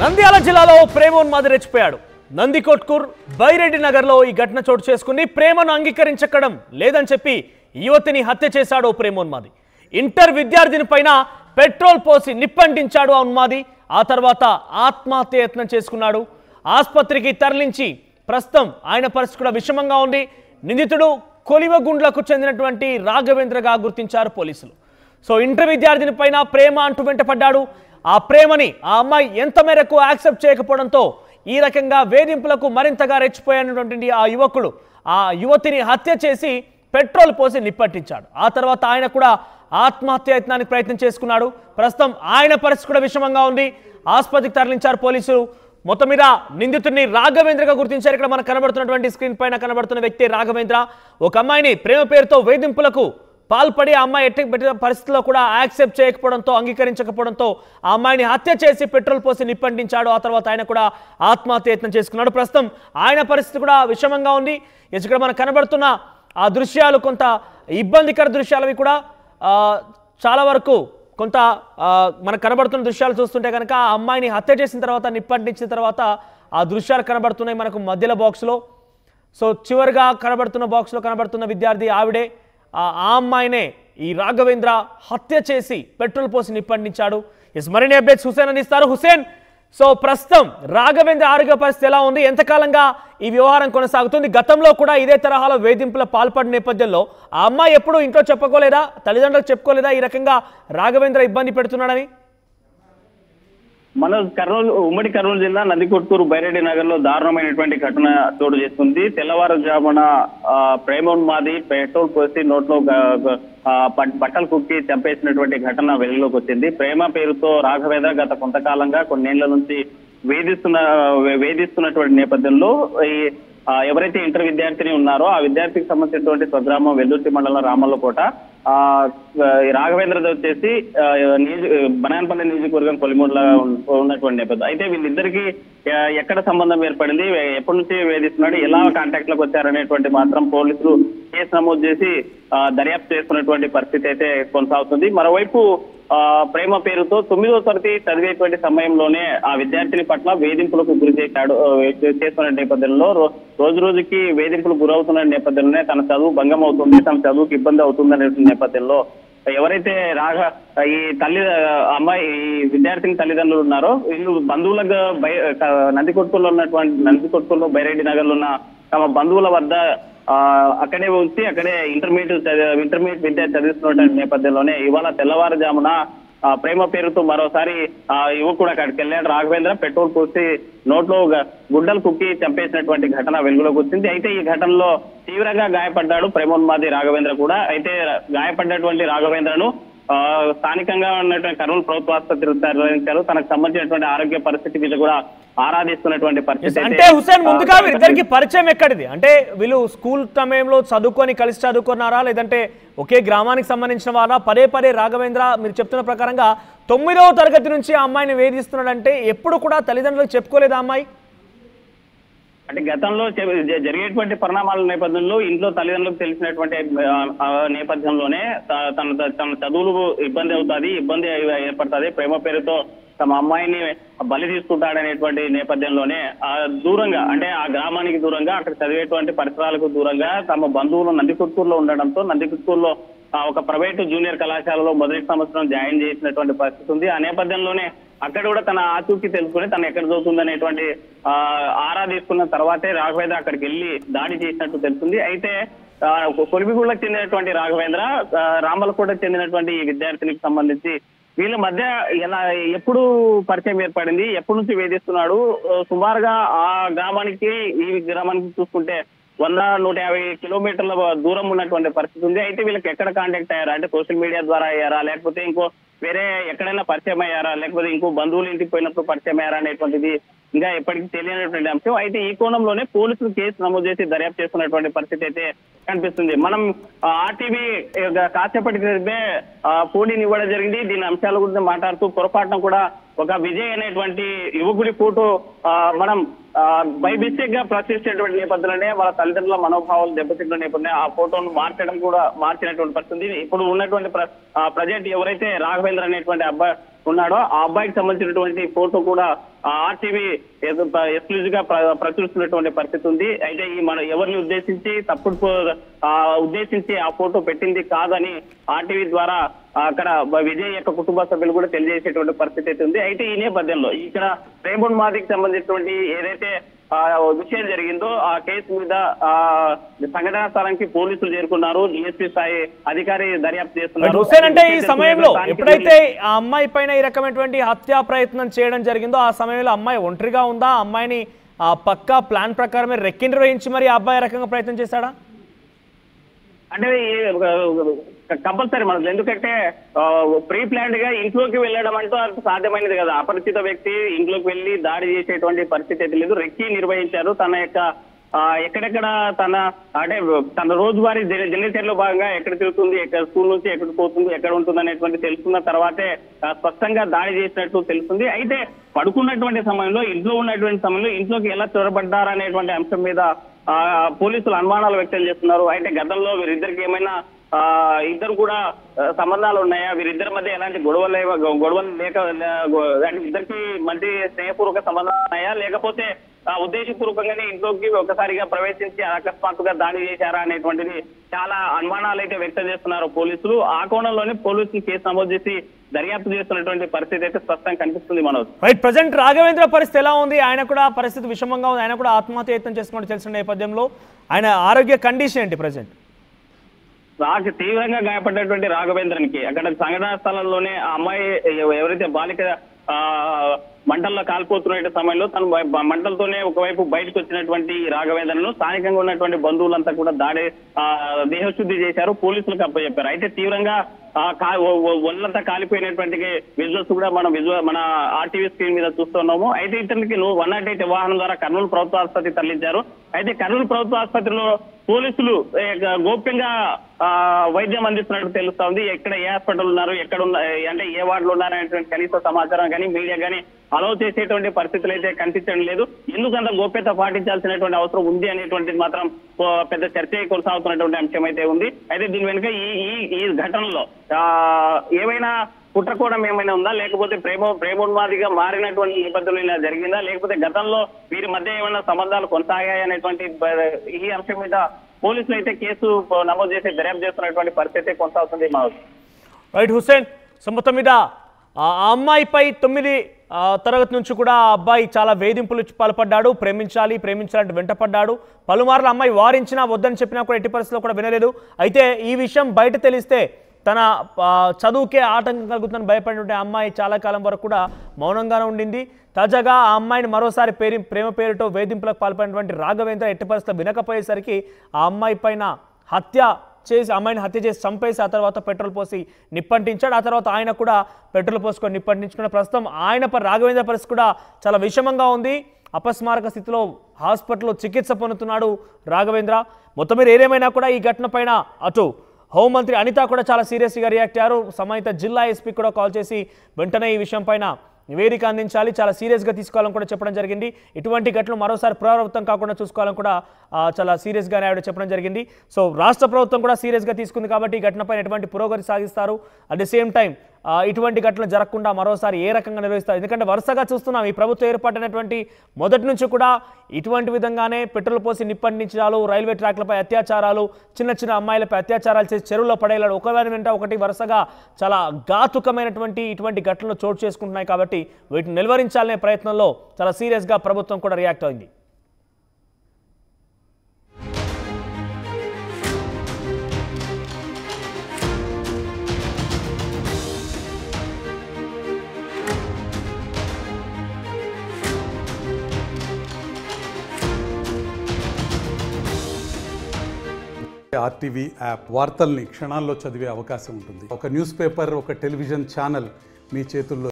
నంద్యాల జిల్లాలో ప్రేమోన్మాది రెచ్చిపోయాడు. నందికొట్కూర్ బైరెడ్డి నగర్లో ఈ ఘటన చోటు చేసుకుని ప్రేమను అంగీకరించడం లేదని చెప్పి యువతిని హత్య చేశాడు ప్రేమోన్మాది. ఇంటర్ విద్యార్థిని పైన పెట్రోల్ పోసి నిప్పంటించాడు ఆ ఉన్మాది. ఆ తర్వాత ఆత్మహత్య యత్నం చేసుకున్నాడు. ఆసుపత్రికి తరలించి ప్రస్తుతం ఆయన పరిస్థితి కూడా విషమంగా ఉంది. నిందితుడు కొలివగుండ్లకు చెందినటువంటి రాఘవేంద్రగా గుర్తించారు పోలీసులు. సో ఇంటర్ విద్యార్థిని పైన ప్రేమ అంటూ వెంటపడ్డాడు. ఆ ప్రేమని ఆ అమ్మాయి ఎంత మేరకు యాక్సెప్ట్ చేయకపోవడంతో ఈ రకంగా వేధింపులకు మరింతగా రెచ్చిపోయినటువంటి ఆ యువకుడు ఆ యువతిని హత్య చేసి పెట్రోల్ పోసి నిప్పట్టించాడు. ఆ తర్వాత ఆయన కూడా ఆత్మహత్య యత్నానికి ప్రయత్నం చేసుకున్నాడు. ప్రస్తుతం ఆయన పరిస్థితి కూడా విషమంగా ఉంది. ఆసుపత్రికి తరలించారు పోలీసులు. మొత్తం మీద నిందితుడిని రాఘవేంద్రగా గుర్తించారు. ఇక్కడ మనకు కనబడుతున్నటువంటి స్క్రీన్ పైన కనబడుతున్న వ్యక్తి రాఘవేంద్ర. ఒక అమ్మాయిని ప్రేమ పేరుతో వేధింపులకు పాల్పడి ఆ అమ్మాయి ఎట్టి పరిస్థితుల్లో కూడా యాక్సెప్ట్ చేయకపోవడంతో అంగీకరించకపోవడంతో ఆ అమ్మాయిని హత్య చేసి పెట్రోల్ పోసి నిప్పంటించాడు. ఆ తర్వాత ఆయన కూడా ఆత్మహత్య యత్నం చేసుకున్నాడు. ప్రస్తుతం ఆయన పరిస్థితి కూడా విషమంగా ఉంది. ఇక్కడ మనకు కనబడుతున్న ఆ దృశ్యాలు కొంత ఇబ్బందికర దృశ్యాలవి కూడా చాలా వరకు కొంత మనకు కనబడుతున్న దృశ్యాలు చూస్తుంటే కనుక ఆ అమ్మాయిని హత్య చేసిన తర్వాత నిప్పంటించిన తర్వాత ఆ దృశ్యాలు కనబడుతున్నాయి మనకు మధ్యలో బాక్స్లో. సో చివరిగా కనబడుతున్న బాక్స్లో కనబడుతున్న విద్యార్థి ఆవిడే. ఆ అమ్మాయినే ఈ రాఘవేంద్ర హత్య చేసి పెట్రోల్ పోసి నిప్పంటించాడు. మరిన్ని అప్డేట్స్ హుసేన్ అందిస్తారు. హుసేన్, సో ప్రస్తుతం రాఘవేంద్ర ఆరోగ్య పరిస్థితి ఎలా ఉంది? ఎంతకాలంగా ఈ వ్యవహారం కొనసాగుతుంది? గతంలో కూడా ఇదే తరహాలో వేధింపుల పాల్పడిన నేపథ్యంలో ఆ అమ్మాయి ఎప్పుడు ఇంట్లో చెప్పుకోలేదా, తల్లిదండ్రులకు చెప్పుకోలేదా ఈ రకంగా రాఘవేంద్ర ఇబ్బంది పెడుతున్నాడని? ఉమ్మడి కర్నూలు జిల్లా నందికొట్కూరు బైరెడ్డి నగర్ లో దారుణమైనటువంటి ఘటన చోటు చేస్తుంది. తెల్లవారుజామున ప్రేమోన్మాది పెట్రోల్ పోసి నోట్లో బట్టలు కుక్కి చంపేసినటువంటి ఘటన వెలుగులోకి వచ్చింది. ప్రేమ పేరుతో రాఘవేంద్ర గత కొంతకాలంగా కొన్నేళ్ల నుంచి వేధిస్తున్నటువంటి నేపథ్యంలో ఈ ఎవరైతే ఇంటర్ విద్యార్థిని ఉన్నారో ఆ విద్యార్థికి సంబంధించినటువంటి స్వగ్రామం వెల్దుర్తి మండలం రామల్లకోట రాఘవేంద్ర వచ్చేసి బనాయనపల్లి నియోజకవర్గం కొలిమూరులో ఉన్నటువంటి నేపథ్యం. అయితే వీళ్ళిద్దరికి ఎక్కడ సంబంధం ఏర్పడింది, ఎప్పటి నుంచి వేధిస్తున్నాడు, ఎలా కాంటాక్ట్ లోకి వచ్చారనేటువంటి మాత్రం పోలీసులు కేసు నమోదు చేసి దర్యాప్తు చేస్తున్నటువంటి పరిస్థితి అయితే కొనసాగుతుంది. మరోవైపు ప్రేమ పేరుతో 9వ తరగతి చదివేటువంటి సమయంలోనే ఆ విద్యార్థిని పట్ల వేధింపులకు గురి చేస్తున్న నేపథ్యంలో రోజు రోజుకి వేధింపులు గురవుతున్న నేపథ్యంలోనే తన చదువు భంగం అవుతుంది, తన చదువుకి ఇబ్బంది అవుతుంది అనే నేపథ్యంలో ఎవరైతే ఈ అమ్మాయి ఈ విద్యార్థిని తల్లిదండ్రులు ఉన్నారో వీళ్ళు బంధువులకు నందికొట్కూరులో బైరెడ్డి నగర్ లో ఉన్న తమ బంధువుల వద్ద అక్కడే ఉంచి అక్కడే ఇంటర్మీడియట్ విద్య చదివిస్తున్న నేపథ్యంలోనే ఇవాళ తెల్లవారుజామున ప్రేమ పేరుతో మరోసారి ఆ యువకుడు అక్కడికి వెళ్ళాడు. రాఘవేంద్ర పెట్రోల్ పోసి నోట్లో గుడ్డలు కుక్కి చంపేసినటువంటి ఘటన వెలుగులోకి వచ్చింది. అయితే ఈ ఘటనలో తీవ్రంగా గాయపడ్డాడు ప్రేమోన్మాది రాఘవేంద్ర కూడా. అయితే గాయపడ్డటువంటి రాఘవేంద్రను స్థానికంగా ఉన్నటువంటి కర్నూలు ప్రభుత్వ ఆసుపత్రి తరలించారు. తనకు సంబంధించినటువంటి ఆరోగ్య పరిస్థితి మీద కూడా ఆరాధిస్తున్నటువంటి పరిస్థితి. అంటే హుసేన్, ముందుగా వీరిద్దరికి పరిచయం ఎక్కడిది? అంటే వీళ్ళు స్కూల్ సమయంలో కలిసి చదువుకున్నారా, లేదంటే ఒకే గ్రామానికి సంబంధించిన వారా? పదే పదే రాఘవేంద్ర మీరు చెప్తున్న ప్రకారంగా 9వ తరగతి నుంచి ఆ అమ్మాయిని వేధిస్తున్నాడంటే ఎప్పుడు కూడా తల్లిదండ్రులకు చెప్పుకోలేదా అమ్మాయి? అంటే గతంలో జరిగేటువంటి పరిణామాల నేపథ్యంలో ఇంట్లో తల్లిదండ్రులకు తెలిసినటువంటి నేపథ్యంలోనే తన చదువులు ఇబ్బంది ఏర్పడుతుంది, ప్రేమ పేరుతో తమ అమ్మాయిని బలి తీసుకుంటాడనేటువంటి నేపథ్యంలోనే దూరంగా, అంటే ఆ గ్రామానికి దూరంగా, అక్కడ చదివేటువంటి పరిసరాలకు దూరంగా తమ బంధువులు నందికొట్కూరులో ఉండడంతో నందికొట్కూరులో ఒక ప్రైవేటు జూనియర్ కళాశాలలో మొదటి సంవత్సరం జాయిన్ చేసినటువంటి పరిస్థితి ఉంది. ఆ నేపథ్యంలోనే అక్కడ కూడా తన ఆచూకీ తెలుసుకుని తను ఎక్కడ చదువుతుందనేటువంటి ఆరా తీసుకున్న తర్వాతే రాఘవేంద్ర అక్కడికి వెళ్ళి దాడి చేసినట్టు తెలుస్తుంది. అయితే కొలిమిగూడకు చెందినటువంటి రాఘవేంద్ర రామలకోటకు చెందినటువంటి ఈ విద్యార్థినికి సంబంధించి వీళ్ళ మధ్య ఎప్పుడు పరిచయం ఏర్పడింది, ఎప్పటి నుంచి వేధిస్తున్నాడు, సుమారుగా ఆ గ్రామానికి ఈ గ్రామానికి చూసుకుంటే 100-150 కిలోమీటర్ల దూరం ఉన్నటువంటి పరిస్థితి ఉంది. అయితే వీళ్ళకి ఎక్కడ కాంటాక్ట్ అయ్యారా, అంటే సోషల్ మీడియా ద్వారా అయ్యారా, లేకపోతే ఇంకో వేరే ఎక్కడైనా పరిచయం అయ్యారా, లేకపోతే ఇంకో బంధువులు ఇంటికి పోయినప్పుడు పరిచయం అయ్యారా అనేటువంటిది ఇంకా ఎప్పటికీ తెలియనటువంటి అంశం. అయితే ఈ కోణంలోనే పోలీసులు కేసు నమోదు చేసి దర్యాప్తు చేస్తున్నటువంటి పరిస్థితి అయితే కనిపిస్తుంది. మనం ఆర్టీవీ కాసేపటి క్రితమే ఫోటోని ఇవ్వడం జరిగింది. దీని అంశాల గురించి మాట్లాడుతూ పొరపాటున కూడా ఒక విజయ్ అనేటువంటి యువకుడి ఫోటో మనం బై మిస్టేక్ గా ప్రశ్నించేటువంటి నేపథ్యంలోనే వాళ్ళ తల్లిదండ్రుల మనోభావాలు దెబ్బతిన్న నేపథ్యంలో ఆ ఫోటోను మార్చినటువంటి పరిస్థితి. ఇప్పుడు ఉన్నటువంటి ప్రజెంట్ ఎవరైతే రాఘవేంద్ర అనేటువంటి ఉన్నాడో ఆ అబ్బాయికి సంబంధించినటువంటి ఫోటో కూడా ఆర్టీవీ ఎక్స్క్లూజివ్ గా ప్రచురిస్తున్నటువంటి పరిస్థితి ఉంది. అయితే ఈ మన ఎవరిని ఉద్దేశించి ఉద్దేశించి ఆ ఫోటో పెట్టింది కాదని ఆర్టీవీ ద్వారా అక్కడ విజయ్ యొక్క కుటుంబ సభ్యులు కూడా తెలియజేసేటువంటి పరిస్థితి అయితే ఉంది. అయితే ఈ నేపథ్యంలో ఇక్కడ ప్రేమోన్మాదికి సంబంధించినటువంటి ఏదైతే విషయం జరిగిందో ఆ కేసు మీద సంఘటనా స్థలానికి పోలీసులు చేరుకున్నారు. డిఎస్పీ స్థాయి అధికారి దర్యాప్తు చేస్తున్నారు. హుస్సేన్, అంటే ఈ సమయంలో ఎప్పుడైతే ఆ అమ్మాయి పైన ఈ రకమైనటువంటి హత్యా ప్రయత్నం చేయడం జరిగిందో ఆ సమయంలో అమ్మాయి ఒంటరిగా ఉందా? అమ్మాయిని పక్కా ప్లాన్ ప్రకారమే రెక్కిండ్రవేయించి మరి ఆ అబ్బాయి రకంగా ప్రయత్నం చేశాడా? అంటే కంపల్సరీ మనకు, ఎందుకంటే ప్రీ ప్లాన్డ్ గా ఇంట్లోకి వెళ్ళడం అంటూ అంత సాధ్యమైనది కదా. అపరిచిత వ్యక్తి ఇంట్లోకి వెళ్ళి దాడి చేసేటువంటి పరిస్థితి అయితే లేదు. రెక్కి నిర్వహించారు. తన యొక్క ఎక్కడెక్కడ తన రోజువారీ దినచర్యలో భాగంగా ఎక్కడ తిరుగుతుంది, ఎక్కడ స్కూల్ నుంచి ఎక్కడ పోతుంది, ఎక్కడ ఉంటుంది అనేటువంటి తెలుసుకున్న తర్వాతే స్పష్టంగా దాడి చేసినట్టు తెలుస్తుంది. అయితే పడుకున్నటువంటి సమయంలో, ఇంట్లో ఉన్నటువంటి సమయంలో ఇంట్లోకి ఎలా చొరబడ్డారనేటువంటి అంశం మీద పోలీసులు అనుమానాలు వ్యక్తం చేస్తున్నారు. అయితే గతంలో వీరిద్దరికి ఏమైనా ఇద్దరు కూడా సంబంధాలు ఉన్నాయా, వీరిద్దరి మధ్య ఎలాంటి గొడవలు లేక ఇద్దరికి మంచి స్నేహపూర్వక సంబంధాలు ఉన్నాయా, లేకపోతే ఉద్దేశపూర్వకంగానే ఇంట్లోకి ఒకసారిగా ప్రవేశించి అకస్మాత్తుగా దాడి చేశారా అనేటువంటిది చాలా అనుమానాలు అయితే వ్యక్తం చేస్తున్నారు పోలీసులు. ఆ కోణంలోనే పోలీసులు కేసు నమోదు చేసి దర్యాప్తు చేస్తున్నటువంటి పరిస్థితి అయితే స్పష్టంగా కనిపిస్తుంది. మనోజ్, రైట్. ప్రజెంట్ రాఘవేంద్ర పరిస్థితి ఎలా ఉంది? ఆయన కూడా పరిస్థితి విషమంగా ఉంది. ఆయన కూడా ఆత్మహత్య యత్నం చేసుకుంటూ తెలిసిన నేపథ్యంలో ఆయన ఆరోగ్య కండిషన్ ఏంటి ప్రజెంట్? తీవ్రంగా గాయపడ్డటువంటి రాఘవేంద్రనికి అక్కడ సంఘటనా స్థలంలోనే ఆ అమ్మాయి ఎవరైతే బాలిక మంటల్లో కాలిపోతున్న సమయంలో తను మంటలతోనే ఒకవైపు బయటకు వచ్చినటువంటి రాఘవేంద్రను స్థానికంగా ఉన్నటువంటి బంధువులంతా కూడా దేహశుద్ధి చేశారు, పోలీసులకు అప్పచెప్పారు. అయితే తీవ్రంగా ఒళ్ళంతా కాలిపోయినటువంటి విజువల్స్ కూడా మన ఆర్టీవీ స్క్రీన్ మీద చూస్తున్నాము. అయితే ఇతనికి 108 వాహనం ద్వారా కర్నూలు ప్రభుత్వ ఆసుపత్రికి తరలించారు. అయితే కర్నూలు ప్రభుత్వ ఆసుపత్రిలో పోలీసులు గోప్యంగా వైద్యం అందిస్తున్నట్టు తెలుస్తా ఉంది. ఎక్కడ ఏ హాస్పిటల్ ఉన్నారు, ఎక్కడ అంటే ఏ వార్డులో ఉన్నారనేటువంటి కనీస సమాచారం కానీ మీడియా కానీ అలౌ చేసేటువంటి పరిస్థితులు అయితే కనిపించడం లేదు. ఎందుకంత గోప్యత పాటించాల్సినటువంటి అవసరం ఉంది అనేటువంటిది మాత్రం పెద్ద చర్చ కొనసాగుతున్నటువంటి అంశం అయితే ఉంది. అయితే దీని వెనుక ఈ ఘటనలో ఏమైనా కుట్రకోణం ఏమైనా ఉందా, లేకపోతే ప్రేమోన్మాదిగా మారినటువంటి నేపథ్యంలో ఇలా జరిగిందా, లేకపోతే గతంలో వీరి మధ్య ఏమైనా సంబంధాలు కొనసాగాయి అనేటువంటి ఈ అంశం మీద పోలీసులు అయితే కేసు నమోదు చేసి దర్యాప్తు చేస్తున్నటువంటి పరిస్థితి కొనసాగుతుంది. రైట్ హుస్సేన్, సో మొత్తం మీద ఆ అమ్మాయిపై 9 తరగతి నుంచి కూడా ఆ అబ్బాయి చాలా వేధింపులు పాల్పడ్డాడు. ప్రేమించాలంటే వెంటపడ్డాడు. పలుమార్లు అమ్మాయి వారించినా వద్దని చెప్పినా కూడా ఎట్టి పరిస్థితుల్లో కూడా వినలేదు. అయితే ఈ విషయం బయట తెలిస్తే తన చదువుకే ఆటంకం కలుగుతుందని భయపడినటువంటి అమ్మాయి చాలా కాలం వరకు కూడా మౌనంగానే ఉండింది. తాజాగా ఆ అమ్మాయిని మరోసారి ప్రేమ పేరుతో వేధింపులకు పాల్పడినటువంటి రాఘవేంద్ర ఎట్టి పరిస్థితుల్లో వినకపోయేసరికి ఆ అమ్మాయి పైన అమ్మాయిని హత్య చేసి చంపేసి ఆ తర్వాత పెట్రోల్ పోసి నిప్పంటించాడు. ఆ తర్వాత ఆయన కూడా పెట్రోల్ పోసుకొని నిప్పంటించుకున్న ప్రస్తుతం రాఘవేంద్ర పరిస్థితి కూడా చాలా విషమంగా ఉంది. అపస్మారక స్థితిలో హాస్పిటల్లో చికిత్స పొందుతున్నాడు రాఘవేంద్ర. మొత్తం మీద ఏదేమైనా కూడా ఈ ఘటన పైన అటు హోంమంత్రి అనిత కూడా చాలా సీరియస్గా రియాక్ట్ అయ్యారు. సంబంధిత జిల్లా ఎస్పీ కూడా కాల్ చేసి వెంటనే ఈ విషయం పైన నివేదిక అందించాలి, చాలా సీరియస్గా తీసుకోవాలని కూడా చెప్పడం జరిగింది. ఇటువంటి ఘటనలు మరోసారి పునరావృతం కాకుండా చూసుకోవాలని కూడా చాలా సీరియస్గానే ఆవిడ చెప్పడం జరిగింది. సో రాష్ట్ర ప్రభుత్వం కూడా సీరియస్గా తీసుకుంది కాబట్టి ఈ ఘటనపైన ఎటువంటి పురోగతి సాగిస్తారు, అట్ ది సేమ్ టైం ఇటువంటి ఘటనలు జరగకుండా మరోసారి ఏ రకంగా నిర్వహిస్తారు? ఎందుకంటే వరుసగా చూస్తున్నాం ఈ ప్రభుత్వం ఏర్పాటైనటువంటి మొదటి నుంచి కూడా ఇటువంటి విధంగానే పెట్రోల్ పోసి నిప్పండించాలు, రైల్వే ట్రాక్లపై అత్యాచారాలు, చిన్న అమ్మాయిలపై అత్యాచారాలు చేసి చెరువులో పడేలాడు, ఒకదాని వెంట ఒకటి వరుసగా చాలా ఘాతుకమైనటువంటి ఇటువంటి ఘటనలు చోటు చేసుకుంటున్నాయి. కాబట్టి వీటిని నిలువరించాలనే ప్రయత్నంలో చాలా సీరియస్గా ప్రభుత్వం కూడా రియాక్ట్ అయింది. ఆర్టీవీ యాప్ వార్తల్ని క్షణాల్లో చదివే అవకాశం ఉంటుంది. ఒక న్యూస్ పేపర్, ఒక టెలివిజన్ ఛానల్ మీ చేతుల్లో